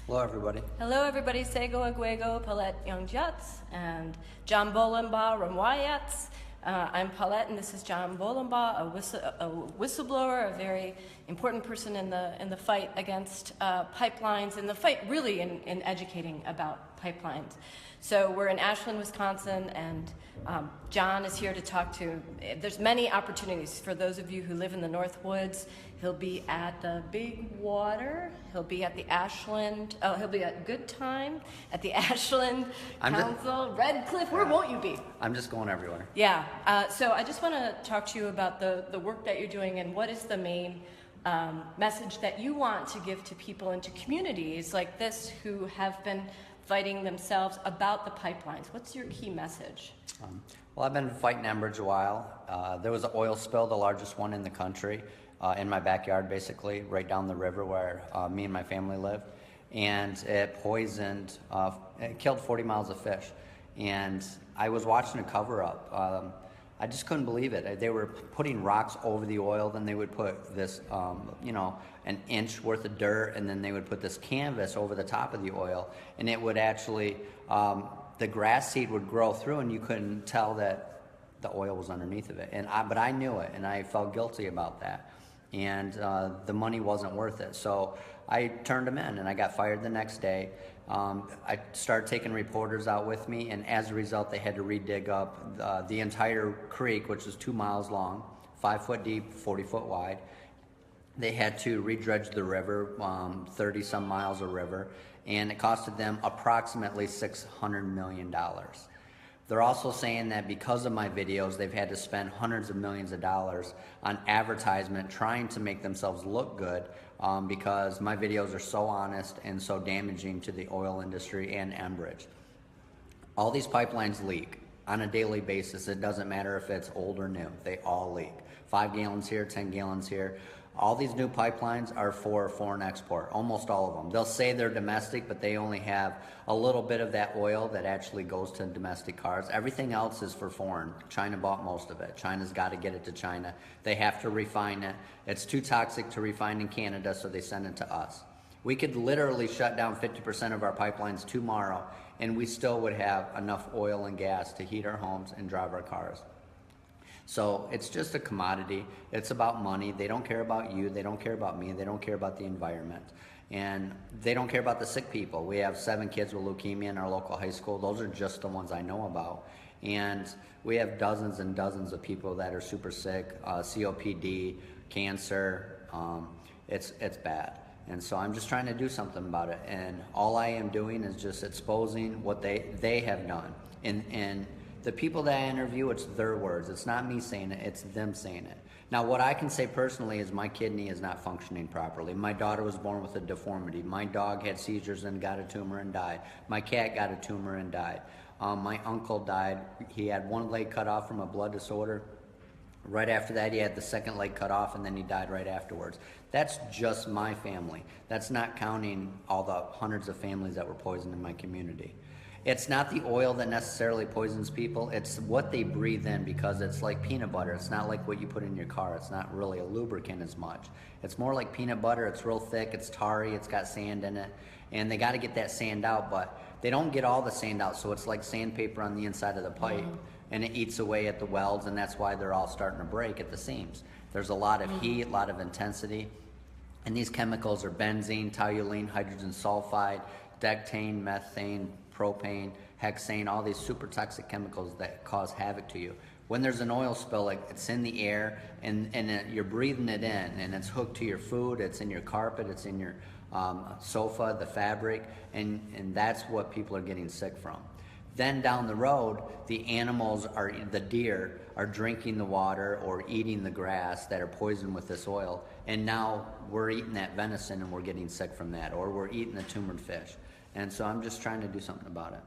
Hello, everybody. Hello, everybody. Sego Aguego, Paulette Young-Jutz, and John Bolenbaugh, Ramwayats. I'm Paulette, and this is John Bolenbaugh, a whistleblower, a very important person in the fight against pipelines, and the fight really in educating about pipelines. So we're in Ashland, Wisconsin, and John is here to talk to. There's many opportunities for those of you who live in the North Woods. He'll be at the Big Water. He'll be at the Ashland. Oh, he'll be at Good Time at the Ashland Council. Red Cliff. Where won't you be? I'm just going everywhere. Yeah. So I just want to talk to you about the work that you're doing and what is the main message that you want to give to people and to communities like this who have been fighting themselves about the pipelines. What's your key message? Well, I've been fighting Enbridge a while. There was an oil spill, the largest one in the country, in my backyard, basically, right down the river where me and my family lived. And it poisoned, it killed 40 miles of fish. And I was watching a cover-up. I just couldn't believe it. They were putting rocks over the oil, then they would put this, an inch worth of dirt, and then they would put this canvas over the top of the oil, and it would actually, the grass seed would grow through, and you couldn't tell that the oil was underneath of it. But I knew it, and I felt guilty about that. And the money wasn't worth it. So I turned them in, and I got fired the next day. I started taking reporters out with me, and as a result, they had to re-dig up the entire creek, which is 2 miles long, 5 foot deep, 40 foot wide. They had to re-dredge the river, 30 some miles of river, and it costed them approximately $600 million. They're also saying that because of my videos, they've had to spend hundreds of millions of dollars on advertisement trying to make themselves look good because my videos are so honest and so damaging to the oil industry and Enbridge. All these pipelines leak on a daily basis. It doesn't matter if it's old or new. They all leak. 5 gallons here, 10 gallons here. All these new pipelines are for foreign export, almost all of them. They'll say they're domestic, but they only have a little bit of that oil that actually goes to domestic cars. Everything else is for foreign. China bought most of it. China's got to get it to China. They have to refine it. It's too toxic to refine in Canada, so they send it to us. We could literally shut down 50% of our pipelines tomorrow, and we still would have enough oil and gas to heat our homes and drive our cars. So it's just a commodity. It's about money. They don't care about you. They don't care about me. They don't care about the environment. And they don't care about the sick people. We have 7 kids with leukemia in our local high school. Those are just the ones I know about. And we have dozens and dozens of people that are super sick, COPD, cancer. It's bad. And so I'm just trying to do something about it. And all I am doing is just exposing what they have done. And the people that I interview, it's their words. It's not me saying it, it's them saying it. Now, what I can say personally is my kidney is not functioning properly. My daughter was born with a deformity. My dog had seizures and got a tumor and died. My cat got a tumor and died. My uncle died. He had one leg cut off from a blood disorder. Right after that, he had the second leg cut off, and then he died right afterwards. That's just my family. That's not counting all the hundreds of families that were poisoned in my community. It's not the oil that necessarily poisons people, it's what they breathe in, because it's like peanut butter. It's not like what you put in your car. It's not really a lubricant as much. It's more like peanut butter. It's real thick, it's tarry, it's got sand in it, and they got to get that sand out, but they don't get all the sand out, so it's like sandpaper on the inside of the pipe, and it eats away at the welds, and that's why they're all starting to break at the seams. There's a lot of heat, a lot of intensity, and these chemicals are benzene, toluene, hydrogen sulfide, dectane, methane, propane, hexane, all these super toxic chemicals that cause havoc to you. When there's an oil spill, it's in the air, and you're breathing it in, and it's hooked to your food, it's in your carpet, it's in your sofa, the fabric, and that's what people are getting sick from. Then down the road, the animals, the deer, are drinking the water or eating the grass that are poisoned with this oil, and now we're eating that venison and we're getting sick from that, or we're eating the tumored fish. And so I'm just trying to do something about it.